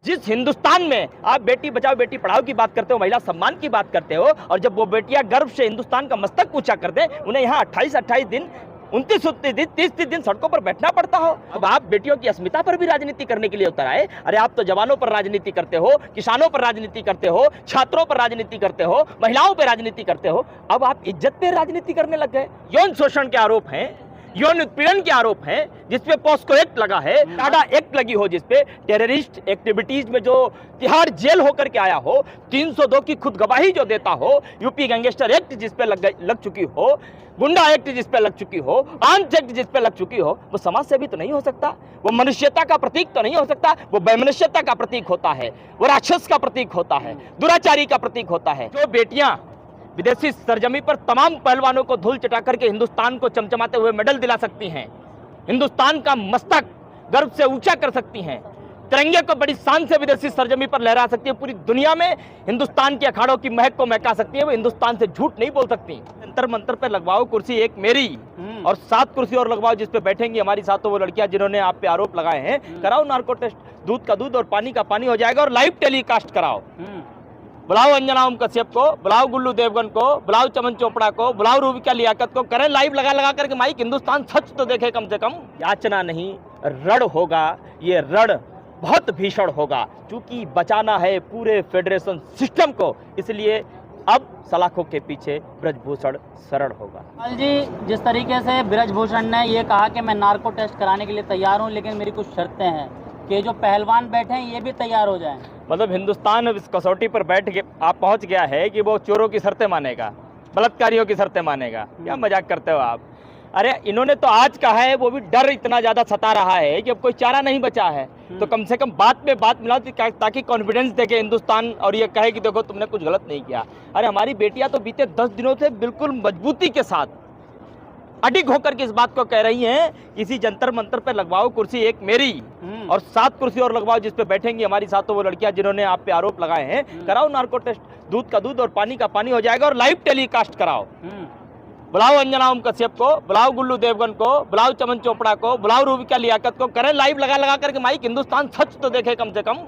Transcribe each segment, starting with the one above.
जिस हिंदुस्तान में आप बेटी बचाओ बेटी पढ़ाओ की बात करते हो, महिला सम्मान की बात करते हो, और जब वो बेटियां गर्व से हिंदुस्तान का मस्तक ऊंचा कर दे, उन्हें यहाँ 28 दिन 29 दिन 30 दिन सड़कों पर बैठना पड़ता हो। अब आप बेटियों की अस्मिता पर भी राजनीति करने के लिए उतर आए। अरे आप तो जवानों पर राजनीति करते हो, किसानों पर राजनीति करते हो, छात्रों पर राजनीति करते हो, महिलाओं पर राजनीति करते हो। अब आप इज्जत पे राजनीति करने लग गए। यौन शोषण के आरोप हैं, यौन उत्पीड़न के आरोप हैं, जिसपे पॉस्को एक्ट लगा है, टाडा एक्ट लगी हो, जिसपे टेररिस्ट एक्टिविटीज में जो तिहाड़ जेल होकर के आया हो, 302 की खुद गवाही जो देता हो, यूपी गैंगस्टर एक्ट जिसपे लग चुकी हो, गुंडा एक्ट जिसपे लग चुकी हो, आर्म्स एक्ट जिसपे लग चुकी हो, वो समाज सेवी तो नहीं हो सकता, वो मनुष्यता का प्रतीक तो नहीं हो सकता, वो वैमनस्यता का प्रतीक होता है, वो राक्षस का प्रतीक होता है, दुराचारी का प्रतीक होता है। जो बेटियां विदेशी सरजमी पर तमाम पहलवानों को धूल चटा करके हिंदुस्तान को चमचमाते हुए मेडल दिला सकती हैं, हिंदुस्तान का मस्तक गर्व से ऊंचा कर सकती हैं, तिरंगे को बड़ी शान से विदेशी सरजमी पर लहरा सकती है, पूरी दुनिया में हिंदुस्तान के अखाड़ों की महक को महका सकती है, वो हिंदुस्तान से झूठ नहीं बोल सकती। जंतर मंतर पे लगवाओ कुर्सी एक मेरी और 7 कुर्सी और लगवाओ जिस पे बैठेंगी हमारी साथों वो लड़कियां जिन्होंने आप पे आरोप लगाए हैं। कराओ नार्को टेस्ट, दूध का दूध और पानी का पानी हो जाएगा, और लाइव टेलीकास्ट कराओ। बुलाओ अंजना ओम कश्यप को, बुलाओ गुल्लू देवगन को, बुलाओ चमन चोपड़ा को, बुलाओ रूबिका लियाकत को, करें लाइव लगा करके माइक, हिंदुस्तान सच तो देखे कम से कम। याचना नहीं रण होगा, ये रण बहुत भीषण होगा, क्योंकि बचाना है पूरे फेडरेशन सिस्टम को, इसलिए अब सलाखों के पीछे ब्रजभूषण शरण होगा। जी, जिस तरीके से ब्रजभूषण ने ये कहा कि मैं नार्को टेस्ट कराने के लिए तैयार हूँ, लेकिन मेरी कुछ शर्तें हैं कि जो पहलवान बैठे हैं ये भी तैयार हो जाएं। मतलब हिंदुस्तान इस कसौटी पर बैठ के आप पहुंच गया है कि वो चोरों की शर्तें मानेगा, बलात्कारियों की शर्तें मानेगा। क्या मजाक करते हो आप? अरे इन्होंने तो आज कहा है, वो भी डर इतना ज्यादा सता रहा है कि अब कोई चारा नहीं बचा है, तो कम से कम बात में बात मिलाओ ताकि कॉन्फिडेंस देखे हिंदुस्तान और ये कहे कि देखो तुमने कुछ गलत नहीं किया। अरे हमारी बेटियां तो बीते 10 दिनों से बिल्कुल मजबूती के साथ अडिग होकर के इस बात को कह रही हैं, इसी जंतर मंतर पे लगवाओ कुर्सी एक मेरी और 7 कुर्सी और लगवाओ जिस पे बैठेंगी हमारी साथों वो लड़कियां जिन्होंने आप पे आरोप लगाए हैं। कराओ नार्को टेस्ट, दूध का दूध और पानी का पानी हो जाएगा, और लाइव टेलीकास्ट कराओ। बुलाओ अंजना ओम कश्यप को, बुलाओ गुल्लू देवगन को, बुलाओ चमन चोपड़ा को, बुलाओ रूबिका लियाकत को, करें लाइव लगा करके माइक, हिंदुस्तान सच तो देखे कम से कम।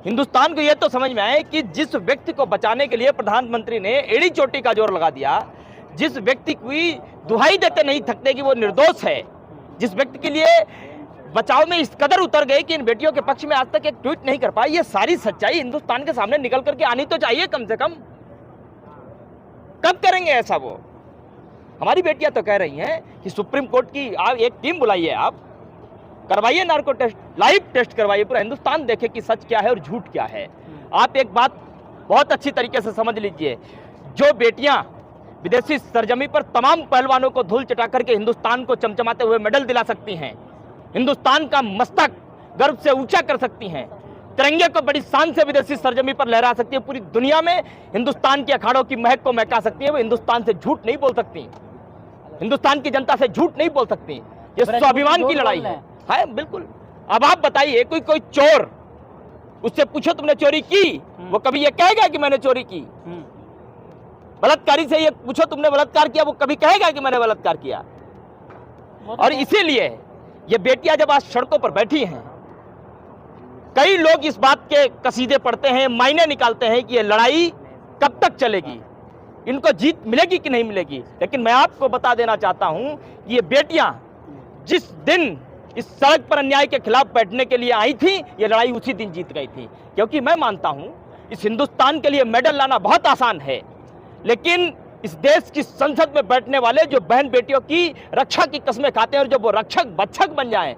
हिंदुस्तान को यह तो समझ में आए कि जिस व्यक्ति को बचाने के लिए प्रधानमंत्री ने एड़ी चोटी का जोर लगा दिया, जिस व्यक्ति की दुहाई देते नहीं थकते कि वो निर्दोष है, जिस व्यक्ति के लिए बचाव में इस कदर उतर गए कि इन बेटियों के पक्ष में आज तक एक ट्वीट नहीं कर पाए, ये सारी सच्चाई हिंदुस्तान के सामने निकल करके आनी तो चाहिए कम से कम। कब करेंगे ऐसा? वो हमारी बेटियां तो कह रही हैं कि सुप्रीम कोर्ट की आप एक टीम बुलाइए, आप करवाइए नार्को टेस्ट, लाइव टेस्ट करवाइए, पूरा हिंदुस्तान देखे कि सच क्या है और झूठ क्या है। आप एक बात बहुत अच्छी तरीके से समझ लीजिए, जो बेटियां विदेशी सरजमी पर तमाम पहलवानों को धूल चटा करके हिंदुस्तान को चमचमाते हुए मेडल दिला सकती हैं, हिंदुस्तान का मस्तक गर्व से ऊंचा कर सकती हैं, तिरंगे को बड़ी शान से विदेशी सरजमी पर लहरा सकती है, पूरी दुनिया में हिंदुस्तान के अखाड़ों की महक को महका सकती है, वो हिंदुस्तान से झूठ नहीं बोल सकती, हिंदुस्तान की जनता से झूठ नहीं बोल सकती। ये स्वाभिमान की लड़ाई है। हाँ बिल्कुल। अब आप बताइए, कोई चोर, उससे पूछो तुमने चोरी की, वो कभी ये कहेगा कि मैंने चोरी की? बलात्कारी से ये पूछो तुमने बलात्कार किया, वो कभी कहेगा कि मैंने बलात्कार किया? और इसीलिए ये बेटियां जब आज सड़कों पर बैठी हैं, कई लोग इस बात के कसीदे पढ़ते हैं, मायने निकालते हैं कि ये लड़ाई कब तक चलेगी, इनको जीत मिलेगी कि नहीं मिलेगी। लेकिन मैं आपको बता देना चाहता हूं कि ये बेटियां जिस दिन इस सड़क पर अन्याय के खिलाफ बैठने के लिए आई थी, ये लड़ाई उसी दिन जीत गई थी। क्योंकि मैं मानता हूं इस हिंदुस्तान के लिए मेडल लाना बहुत आसान है, लेकिन इस देश की संसद में बैठने वाले जो बहन बेटियों की रक्षा की कस्में खाते हैं और जब वो रक्षक भक्षक बन जाएं,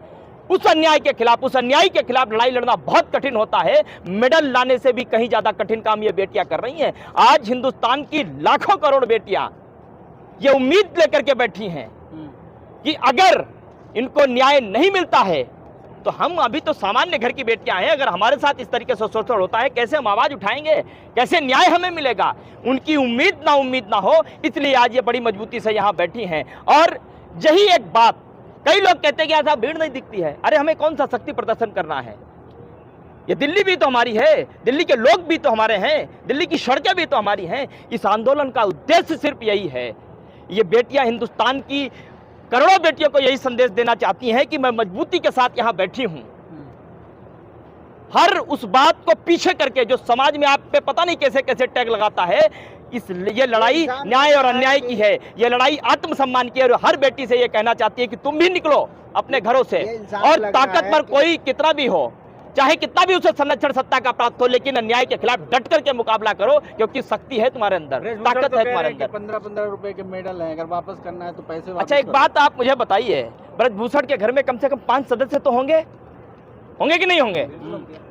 उस अन्याय के खिलाफ, उस अन्याय के खिलाफ लड़ाई लड़ना बहुत कठिन होता है। मेडल लाने से भी कहीं ज्यादा कठिन काम ये बेटियां कर रही हैं। आज हिंदुस्तान की लाखों करोड़ बेटियां ये उम्मीद लेकर के बैठी हैं कि अगर इनको न्याय नहीं मिलता है तो हम अभी तो सामान्य घर की बेटियां हैं, अगर हमारे साथ इस तरीके से शोषण होता है कैसे हम आवाज उठाएंगे, कैसे न्याय हमें मिलेगा? उनकी उम्मीद ना हो, इसलिए आज ये बड़ी मजबूती से यहाँ बैठी हैं। और यही एक बात, कई लोग कहते हैं कि ऐसा भीड़ नहीं दिखती है। अरे हमें कौन सा शक्ति प्रदर्शन करना है? ये दिल्ली भी तो हमारी है, दिल्ली के लोग भी तो हमारे हैं, दिल्ली की सड़कें भी तो हमारी हैं। इस आंदोलन का उद्देश्य सिर्फ यही है, ये बेटियां हिंदुस्तान की करोड़ों बेटियों को यही संदेश देना चाहती हैं कि मैं मजबूती के साथ यहाँ बैठी हूँ। हर उस बात को पीछे करके जो समाज में आप पे पता नहीं कैसे कैसे टैग लगाता है, ये लड़ाई न्याय और अन्याय की है, ये लड़ाई आत्मसम्मान की है। और हर बेटी से ये कहना चाहती है कि तुम भी निकलो अपने घरों से, और ताकतवर कोई कितना भी हो, चाहे कितना भी उसे संरक्षण सत्ता का प्राप्त हो, लेकिन अन्याय के खिलाफ डट करके मुकाबला करो, क्योंकि शक्ति है तुम्हारे अंदर, ताकत है तुम्हारे अंदर। 15-15 रुपए के मेडल हैं, अगर वापस करना है तो पैसे वापस अच्छा, एक करो। बात आप मुझे बताइए, ब्रजभूषण के घर में कम से कम 5 सदस्य तो होंगे कि नहीं होंगे?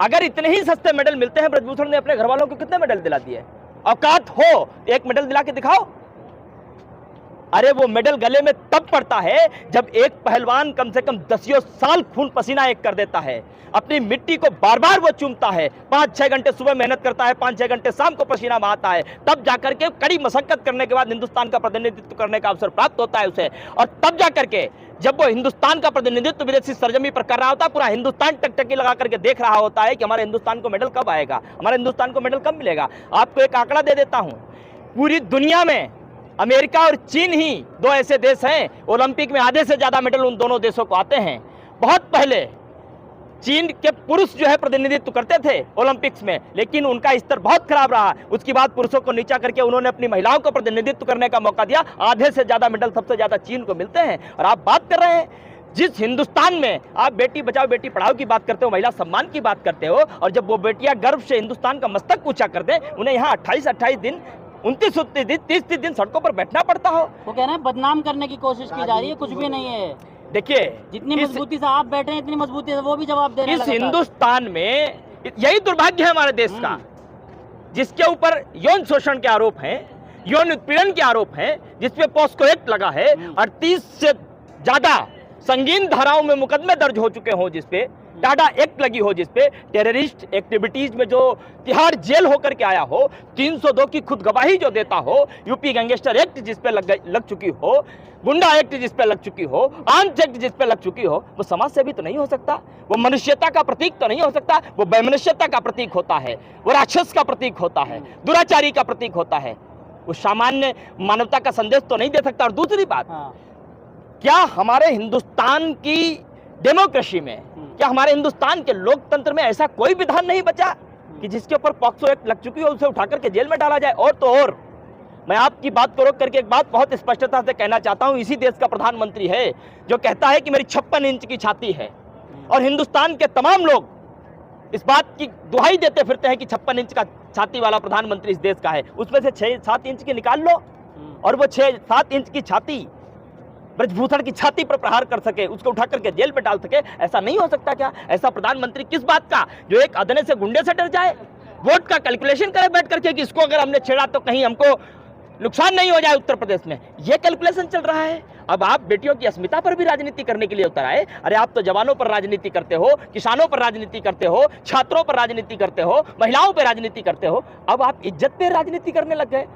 अगर इतने ही सस्ते मेडल मिलते हैं, ब्रजभूषण ने अपने घर वालों को कितने मेडल दिला दिए? औकात हो एक मेडल दिला के दिखाओ। अरे वो मेडल गले में तब पड़ता है जब एक पहलवान कम से कम 10 साल खून पसीना एक कर देता है, अपनी मिट्टी को बार बार वो चूमता है, 5-6 घंटे सुबह मेहनत करता है, 5-6 घंटे शाम को पसीना बहाता है, तब जाकर के कड़ी मशक्कत करने के बाद हिंदुस्तान का प्रतिनिधित्व करने का अवसर प्राप्त होता है उसे। और तब जाकर के जब वो हिंदुस्तान का प्रतिनिधित्व विदेशी सरजमी पर कर रहा होता है, पूरा हिंदुस्तान टकटकी लगा करके देख रहा होता है कि हमारे हिंदुस्तान को मेडल कब आएगा, हमारे हिंदुस्तान को मेडल कब मिलेगा। आपको एक आंकड़ा दे देता हूं, पूरी दुनिया में अमेरिका और चीन ही 2 ऐसे देश हैं, ओलंपिक में आधे से ज्यादा मेडल उन दोनों देशों को आते हैं। बहुत पहले चीन के पुरुष जो है प्रतिनिधित्व करते थे ओलंपिक्स में, लेकिन उनका स्तर बहुत खराब रहा। उसके बाद पुरुषों को नीचा करके उन्होंने अपनी महिलाओं को प्रतिनिधित्व करने का मौका दिया, आधे से ज्यादा मेडल सबसे ज्यादा चीन को मिलते हैं। और आप बात कर रहे हैं जिस हिंदुस्तान में आप बेटी बचाओ बेटी पढ़ाओ की बात करते हो, महिला सम्मान की बात करते हो, और जब वो बेटियां गर्व से हिंदुस्तान का मस्तक ऊंचा कर दें, उन्हें यहाँ 28-28 दिन 29 दिन 30 दिन सड़कों पर बैठना पड़ता हो। वो कह रहे हैं बदनाम करने की कोशिश की जा रही है, कुछ भी नहीं है। देखिए, जितनी मजबूती से आप बैठे हैं, इतनी मजबूती से वो भी जवाब दे रहे हैं इस हिंदुस्तान में यही दुर्भाग्य है हमारे देश का, जिसके ऊपर यौन शोषण के आरोप हैं, यौन उत्पीड़न के आरोप हैं, जिसपे पॉस्को एक्ट लगा है और 30 से ज्यादा संगीन धाराओं में मुकदमे दर्ज हो चुके हों, जिसपे टाडा एक्ट लगी हो, जिसपे टेररिस्ट एक्टिविटीज में जो तिहाड़ जेल होकर के आया हो, 302 की खुद गवाही जो देता हो, यूपी गैंगस्टर एक्ट जिसपे लग चुकी हो, गुंडा एक्ट जिसपे लग चुकी हो, आर्म्स एक्ट जिसपे लग चुकी हो, वो समाज सेवी तो नहीं हो सकता, वो मनुष्यता का प्रतीक तो नहीं हो सकता, वो वैमनस्यता का प्रतीक होता है, वो राक्षस का प्रतीक होता है, दुराचारी का प्रतीक होता है, वो सामान्य मानवता का संदेश तो नहीं दे सकता। और दूसरी बात, क्या हमारे हिंदुस्तान की डेमोक्रेसी में, क्या हमारे हिंदुस्तान के लोकतंत्र में ऐसा कोई विधान नहीं बचा कि जिसके ऊपर पॉक्सो एक्ट लग चुकी हो उसे उठाकर के जेल में डाला जाए? और तो और मैं आपकी बात को रोक करके एक बात बहुत स्पष्टता से कहना चाहता हूं, इसी देश का प्रधानमंत्री है जो कहता है कि मेरी 56 इंच की छाती है, और हिंदुस्तान के तमाम लोग इस बात की दुहाई देते फिरते हैं कि 56 इंच का छाती वाला प्रधानमंत्री इस देश का है। उसमें से 6-7 इंच की निकाल लो, और वो 6-7 इंच की छाती ब्रजभूषण की छाती पर प्रहार कर सके, उसको उठा करके जेल में डाल सके। ऐसा नहीं हो सकता क्या? ऐसा प्रधानमंत्री किस बात का, जो एक अदने से गुंडे से डर जाए, वोट का कैलकुलेशन करे बैठ करके कि इसको अगर हमने छेड़ा तो कहीं हमको नुकसान नहीं हो जाए उत्तर प्रदेश में, ये कैलकुलेशन चल रहा है। अब आप बेटियों की अस्मिता पर भी राजनीति करने के लिए उतर आए। अरे आप तो जवानों पर राजनीति करते हो, किसानों पर राजनीति करते हो, छात्रों पर राजनीति करते हो, महिलाओं पर राजनीति करते हो, अब आप इज्जत पे राजनीति करने लग गए।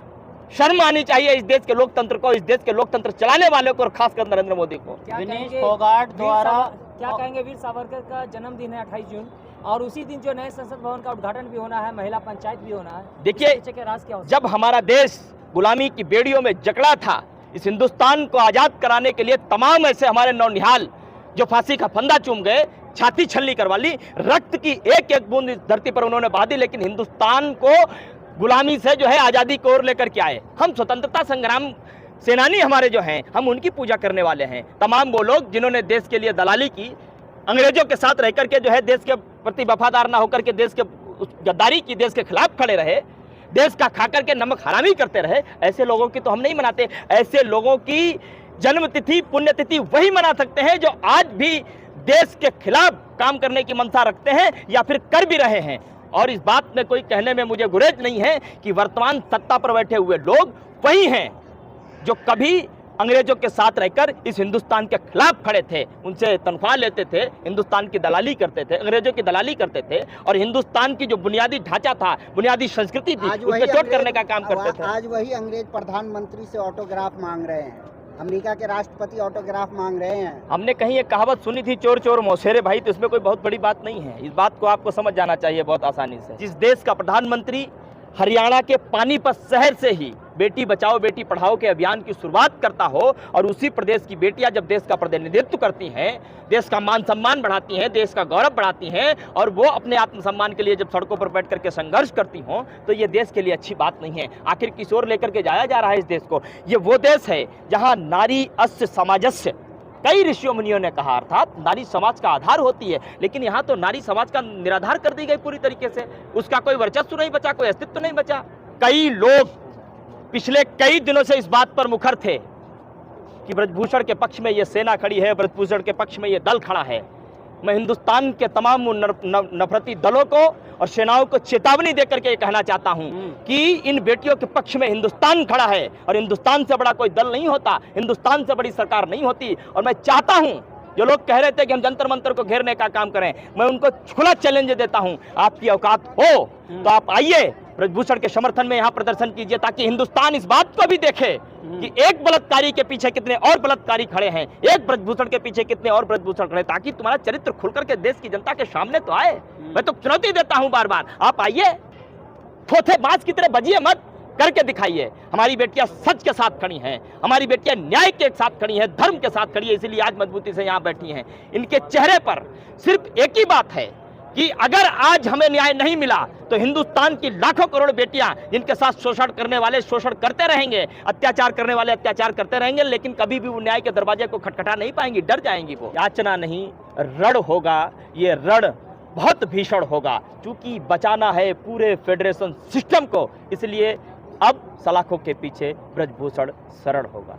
शर्म आनी चाहिए इस देश के लोकतंत्र को, इस देश के लोकतंत्र चलाने वाले को, और खासकर नरेंद्र मोदी को। विनेश फोगाट द्वारा क्या कहेंगे? वीर सावरकर का जन्मदिन है 28 जून, और उसी दिन जो नए संसद भवन का उद्घाटन भी होना है, महिला पंचायत भी होना है। देखिए, के राज क्या हो? जब हमारा देश गुलामी की बेड़ियों में जकड़ा था, इस हिंदुस्तान को आजाद कराने के लिए तमाम ऐसे हमारे नौनिहाल जो फांसी का फंदा चूम गए, छाती छलनी करवा ली, रक्त की एक एक बूंद इस धरती पर उन्होंने बहा दी, लेकिन हिंदुस्तान को गुलामी से जो है आजादी की ओर लेकर के आए। हम स्वतंत्रता संग्राम सेनानी हमारे जो हैं, हम उनकी पूजा करने वाले हैं। तमाम वो लोग जिन्होंने देश के लिए दलाली की, अंग्रेजों के साथ रह करके जो है देश के प्रति वफादार ना होकर के देश के गद्दारी की, देश के खिलाफ खड़े रहे, देश का खाकर के नमक हरामी करते रहे, ऐसे लोगों की तो हम नहीं मनाते। ऐसे लोगों की जन्मतिथि पुण्यतिथि वही मना सकते हैं जो आज भी देश के खिलाफ काम करने की मंशा रखते हैं या फिर कर भी रहे हैं। और इस बात में कोई कहने में मुझे गुरेज नहीं है कि वर्तमान सत्ता पर बैठे हुए लोग वही हैं जो कभी अंग्रेजों के साथ रहकर इस हिंदुस्तान के खिलाफ खड़े थे, उनसे तनख्वाह लेते थे, हिंदुस्तान की दलाली करते थे, अंग्रेजों की दलाली करते थे, और हिंदुस्तान की जो बुनियादी ढांचा था, बुनियादी संस्कृति थी, उसमें चोट करने का काम करते थे। आज वही अंग्रेज प्रधानमंत्री से ऑटोग्राफ मांग रहे हैं, अमेरिका के राष्ट्रपति ऑटोग्राफ मांग रहे हैं। हमने कहीं एक कहावत सुनी थी, चोर चोर मौसेरे भाई, तो इसमें कोई बहुत बड़ी बात नहीं है। इस बात को आपको समझ जाना चाहिए बहुत आसानी से। जिस देश का प्रधानमंत्री हरियाणा के पानीपत शहर से ही बेटी बचाओ बेटी पढ़ाओ के अभियान की शुरुआत करता हो और उसी प्रदेश की बेटियां जब देश का प्रतिनिधित्व करती हैं, देश का मान सम्मान बढ़ाती हैं, देश का गौरव बढ़ाती हैं और वो अपने आत्मसम्मान के लिए जब सड़कों पर बैठ करके संघर्ष करती हों तो ये देश के लिए अच्छी बात नहीं है। आखिर किशोर लेकर के जाया जा रहा है इस देश को। ये वो देश है जहाँ नारी अस्य समाजस्य, कई ऋषियों मुनियों ने कहा, अर्थात नारी समाज का आधार होती है, लेकिन यहाँ तो नारी समाज का निराधार कर दी गई पूरी तरीके से। उसका कोई वर्चस्व नहीं बचा, कोई अस्तित्व नहीं बचा। कई लोग पिछले कई दिनों से इस बात पर मुखर थे कि ब्रजभूषण के पक्ष में ये सेना खड़ी है, ब्रजभूषण के पक्ष में ये दल खड़ा है। मैं हिंदुस्तान के तमाम नफरती दलों को और सेनाओं को चेतावनी देकर के ये कहना चाहता हूं कि इन बेटियों के पक्ष में हिंदुस्तान खड़ा है और हिंदुस्तान से बड़ा कोई दल नहीं होता, हिंदुस्तान से बड़ी सरकार नहीं होती। और मैं चाहता हूं, जो लोग कह रहे थे कि हम जंतर मंतर को घेरने का काम करें, मैं उनको खुला चैलेंज देता हूं, आपकी औकात हो तो आप आइए, ब्रजभूषण के समर्थन में यहाँ प्रदर्शन कीजिए, ताकि हिंदुस्तान इस बात को भी देखे कि एक बलात्कारी के पीछे कितने और बलात्कारी खड़े हैं, एक ब्रजभूषण के पीछे कितने और ब्रजभूषण खड़े, ताकि तुम्हारा चरित्र खुलकर के देश की जनता के सामने तो आए। मैं तो चुनौती देता हूं बार बार, आप आइए, थोथे बाज की तरह बजिए मत, करके दिखाइए। हमारी बेटियां सच के साथ खड़ी हैं, हमारी बेटियां न्याय के साथ खड़ी हैं, धर्म के साथ खड़ी है, इसीलिए आज मजबूती से यहाँ बैठी हैं। इनके चेहरे पर सिर्फ एक ही बात है कि अगर आज हमें न्याय नहीं मिला तो हिंदुस्तान की लाखों करोड़ बेटियां जिनके साथ शोषण करने वाले शोषण करते रहेंगे, अत्याचार करने वाले अत्याचार करते रहेंगे, लेकिन कभी भी वो न्याय के दरवाजे को खटखटा नहीं पाएंगी, डर जाएंगी। वो याचना नहीं, रण होगा, ये रण बहुत भीषण होगा, क्योंकि बचाना है पूरे फेडरेशन सिस्टम को। इसलिए अब सलाखों के पीछे ब्रजभूषण शरण होगा।